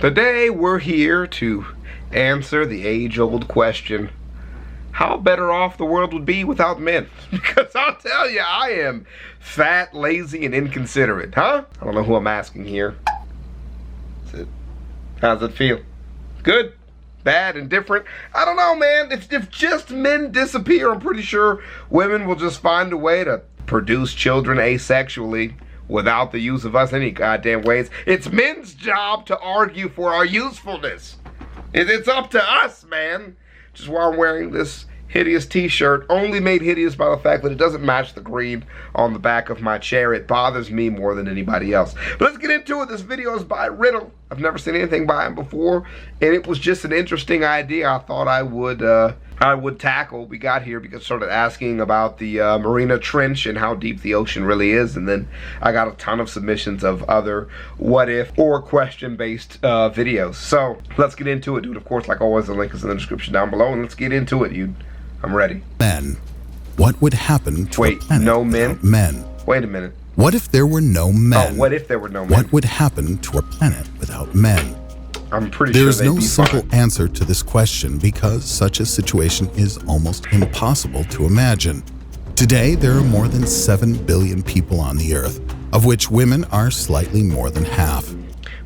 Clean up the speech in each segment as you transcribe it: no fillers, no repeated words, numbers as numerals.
Today we're here to answer the age-old question, how better off the world would be without men? Because I'll tell you, I am fat, lazy, and inconsiderate, huh? I don't know who I'm asking here. How's it feel? Good? Bad? Indifferent? I don't know, man. If just men disappear, I'm pretty sure women will just find a way to produce children asexually without the use of us any goddamn ways. It's men's job to argue for our usefulness. It's up to us, man. Which is why I'm wearing this hideous t-shirt, only made hideous by the fact that it doesn't match the green on the back of my chair. It bothers me more than anybody else. But let's get into it. This video is by Riddle. I've never seen anything by him before, and it was just an interesting idea I thought I would tackle. We got here because I started asking about the Marina Trench and how deep the ocean really is, and then I got a ton of submissions of other what if or question based videos. So let's get into it, dude. Of course, like always, the link is in the description down below, and let's get into it, dude. I'm ready. Men. What would happen to a planet no men? without men? Wait a minute. What if there were no men? Oh, what if there were no men? What would happen to a planet without men? I'm pretty There sure is they'd no be simple fine. answer to this question because such a situation is almost impossible to imagine. Today, there are more than 7 billion people on the Earth, of which women are slightly more than half.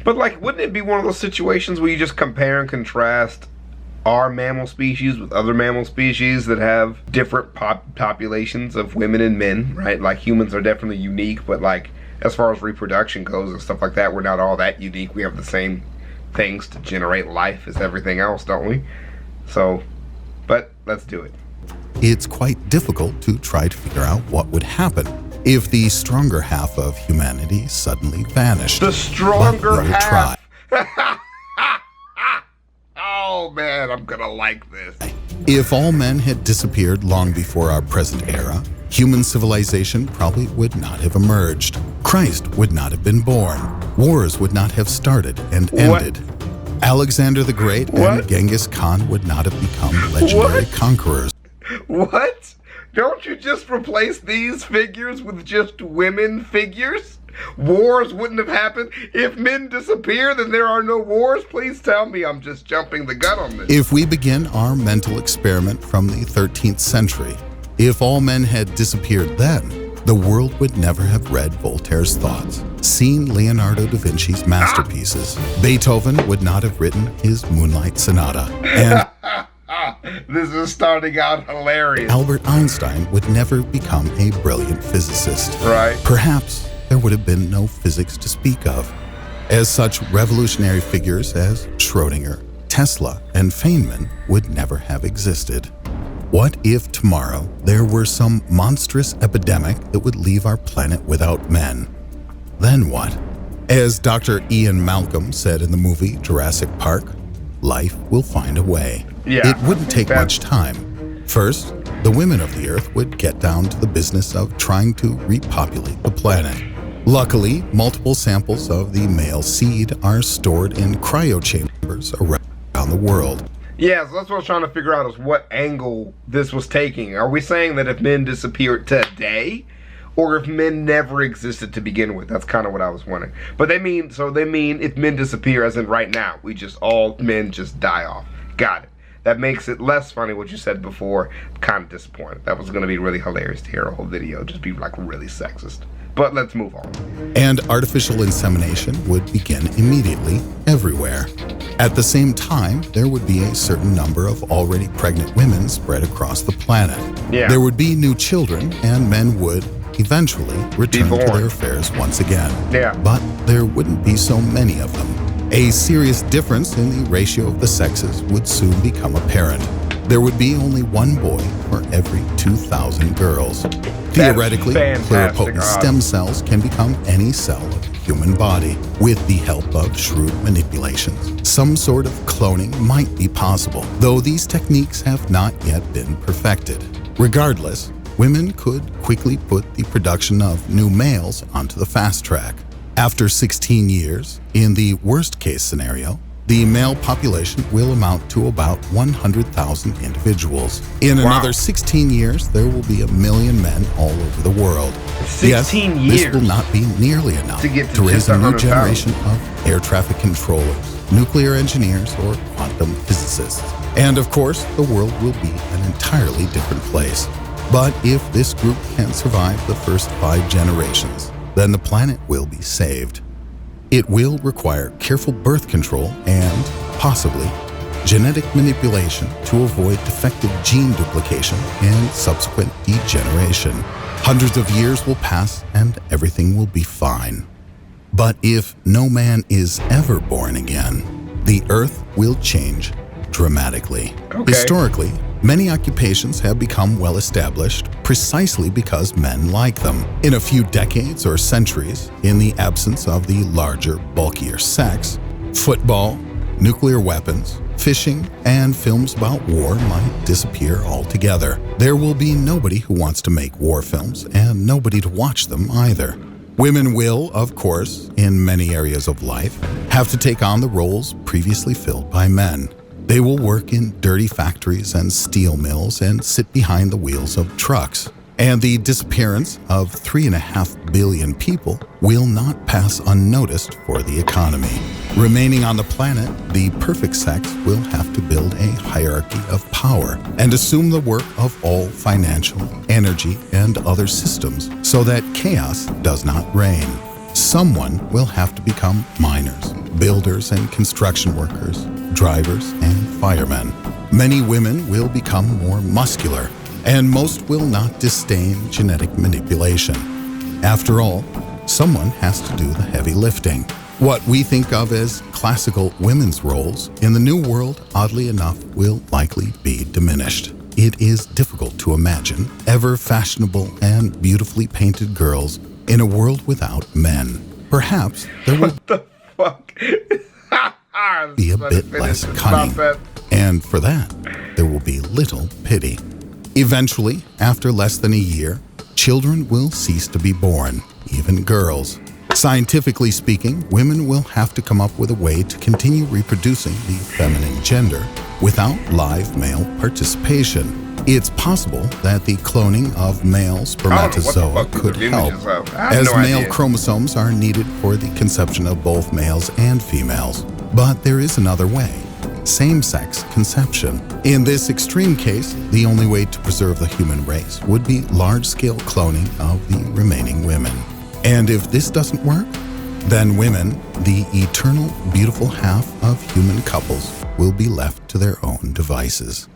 But like, wouldn't it be one of those situations where you just compare and contrast our mammal species with other mammal species that have different populations of women and men, right? Like, humans are definitely unique, but like, as far as reproduction goes and stuff like that, we're not all that unique. We have the same things to generate life as everything else, don't we? So, but let's do it. It's quite difficult to try to figure out what would happen if the stronger half of humanity suddenly vanished. The stronger But we will half. try. Oh man, I'm gonna like this. If all men had disappeared long before our present era, human civilization probably would not have emerged. Christ would not have been born. Wars would not have started and ended. Alexander the Great and Genghis Khan would not have become legendary conquerors. What? Don't you just replace these figures with just women figures? Wars wouldn't have happened. If men disappear, then there are no wars. Please tell me I'm just jumping the gun on this. If we begin our mental experiment from the 13th century, if all men had disappeared then, the world would never have read Voltaire's thoughts, seen Leonardo da Vinci's masterpieces. Beethoven would not have written his Moonlight Sonata, and this is starting out hilarious. Albert Einstein would never become a brilliant physicist. Right. Perhaps there would have been no physics to speak of, as such revolutionary figures as Schrödinger, Tesla, and Feynman would never have existed. What if tomorrow there were some monstrous epidemic that would leave our planet without men? Then what? As Dr. Ian Malcolm said in the movie Jurassic Park, life will find a way. Yeah, it wouldn't take much time. First, the women of the Earth would get down to the business of trying to repopulate the planet. Luckily, multiple samples of the male seed are stored in cryochambers around the world. Yeah, so that's what I was trying to figure out, is what angle this was taking. Are we saying that if men disappeared today, or if men never existed to begin with? That's kind of what I was wondering. But they mean if men disappear as in right now, all men just die off. Got it. That makes it less funny what you said before. I'm kind of disappointed. That was going to be really hilarious to hear a whole video just be like really sexist. But let's move on. And artificial insemination would begin immediately everywhere. At the same time, there would be a certain number of already pregnant women spread across the planet. Yeah. There would be new children, and men would eventually return to their affairs once again. Yeah. But there wouldn't be so many of them. A serious difference in the ratio of the sexes would soon become apparent. There would be only one boy for every 2,000 girls. Theoretically, pluripotent stem cells can become any cell of the human body. With the help of shrewd manipulations, some sort of cloning might be possible, though these techniques have not yet been perfected. Regardless, women could quickly put the production of new males onto the fast track. After 16 years, in the worst-case scenario, the male population will amount to about 100,000 individuals. In another 16 years, there will be 1 million men all over the world. 16 years? This will not be nearly enough to raise a new generation of air traffic controllers, nuclear engineers, or quantum physicists. And of course, the world will be an entirely different place. But if this group can survive the first 5 generations, then the planet will be saved. It will require careful birth control and, possibly, genetic manipulation to avoid defective gene duplication and subsequent degeneration. Hundreds of years will pass and everything will be fine. But if no man is ever born again, the Earth will change dramatically. Okay. Historically, many occupations have become well established precisely because men like them. In a few decades or centuries, in the absence of the larger, bulkier sex, football, nuclear weapons, fishing, and films about war might disappear altogether. There will be nobody who wants to make war films and nobody to watch them either. Women will, of course, in many areas of life, have to take on the roles previously filled by men. They will work in dirty factories and steel mills and sit behind the wheels of trucks. And the disappearance of 3.5 billion people will not pass unnoticed for the economy. Remaining on the planet, the perfect sex will have to build a hierarchy of power and assume the work of all financial, energy, and other systems so that chaos does not reign. Someone will have to become miners, builders and construction workers, drivers and firemen. Many women will become more muscular, and most will not disdain genetic manipulation. After all, someone has to do the heavy lifting. What we think of as classical women's roles in the new world, oddly enough, will likely be diminished. It is difficult to imagine ever fashionable and beautifully painted girls in a world without men. Perhaps there will What the fuck? be a bit less cunning, and for that, there will be little pity. Eventually, after less than a year, children will cease to be born, even girls. Scientifically speaking, women will have to come up with a way to continue reproducing the feminine gender without live male participation. It's possible that the cloning of male spermatozoa could help, as male chromosomes are needed for the conception of both males and females. But there is another way: same-sex conception. In this extreme case, the only way to preserve the human race would be large-scale cloning of the remaining women. And if this doesn't work, then women, the eternal, beautiful half of human couples, will be left to their own devices.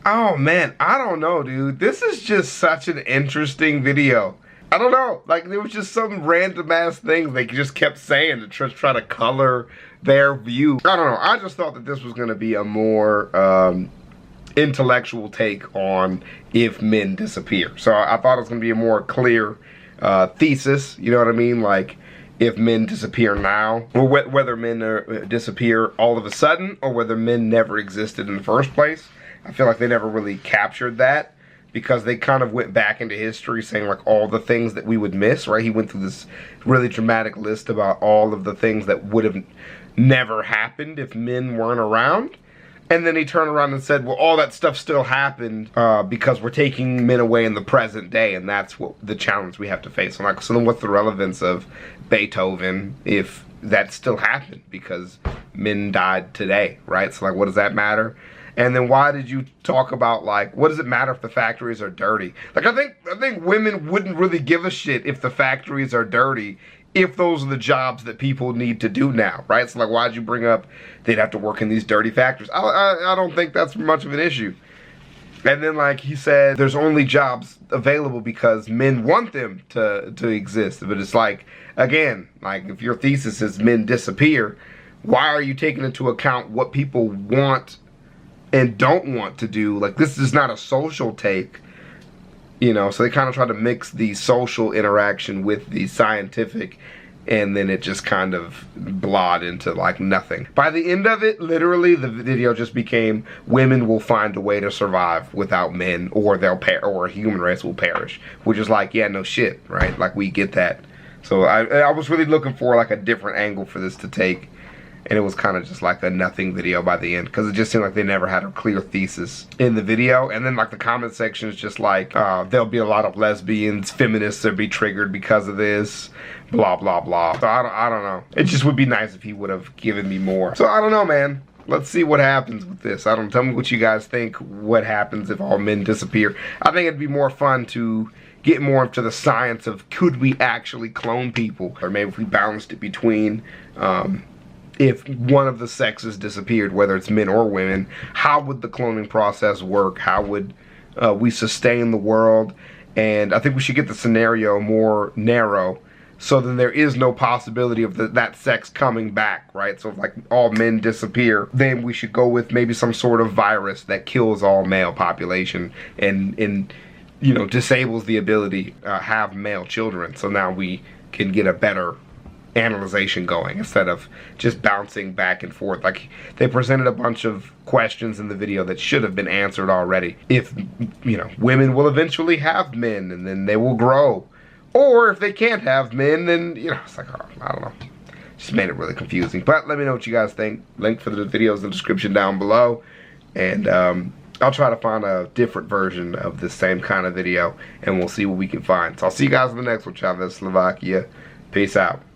Oh man, I don't know, dude. This is just such an interesting video. I don't know, like there was just some random ass things they just kept saying to try to color their view. I don't know, I just thought that this was gonna be a more intellectual take on if men disappear. So I thought it was gonna be a more clear thesis, you know what I mean? Like if men disappear now, or whether men disappear all of a sudden, or whether men never existed in the first place. I feel like they never really captured that, because they kind of went back into history saying like all the things that we would miss, right? He went through this really dramatic list about all of the things that would have never happened if men weren't around. And then he turned around and said, well, all that stuff still happened because we're taking men away in the present day, and that's what the challenge we have to face. I'm like, so then what's the relevance of Beethoven if that still happened because men died today, right? So like, what does that matter? And then why did you talk about like, what does it matter if the factories are dirty? Like I think women wouldn't really give a shit if the factories are dirty, if those are the jobs that people need to do now, right? So like, why'd you bring up they'd have to work in these dirty factories? I don't think that's much of an issue. And then like he said, there's only jobs available because men want them to exist. But it's like, again, like if your thesis is men disappear, why are you taking into account what people want and don't want to do? Like this is not a social take, you know, so they kind of try to mix the social interaction with the scientific, and then it just kind of blot into like nothing. By the end of it, literally the video just became women will find a way to survive without men, or they'll or human race will perish, which is like, yeah, no shit, right? Like we get that. So I was really looking for like a different angle for this to take. and it was kind of just like a nothing video by the end, because it just seemed like they never had a clear thesis in the video. And then like the comment section is just like, there'll be a lot of lesbians, feminists will be triggered because of this, blah blah blah. So I don't know. It just would be nice if he would have given me more. So I don't know, man. Let's see what happens with this. Tell me what you guys think. What happens if all men disappear? I think it'd be more fun to get more into the science of, could we actually clone people? Or maybe if we balanced it between if one of the sexes disappeared, whether it's men or women, how would the cloning process work? How would we sustain the world? And I think we should get the scenario more narrow, so then there is no possibility of that sex coming back, right? So if like all men disappear, then we should go with maybe some sort of virus that kills all male population and you know, disables the ability to have male children. So now we can get a better analyzation going instead of just bouncing back and forth. Like, they presented a bunch of questions in the video that should have been answered already. If, you know, women will eventually have men and then they will grow. Or if they can't have men, then, you know, it's like, oh, I don't know. Just made it really confusing. But let me know what you guys think. Link for the videos in the description down below. And I'll try to find a different version of this same kind of video, and we'll see what we can find. So I'll see you guys in the next one. ChavezzSlovakia. Peace out.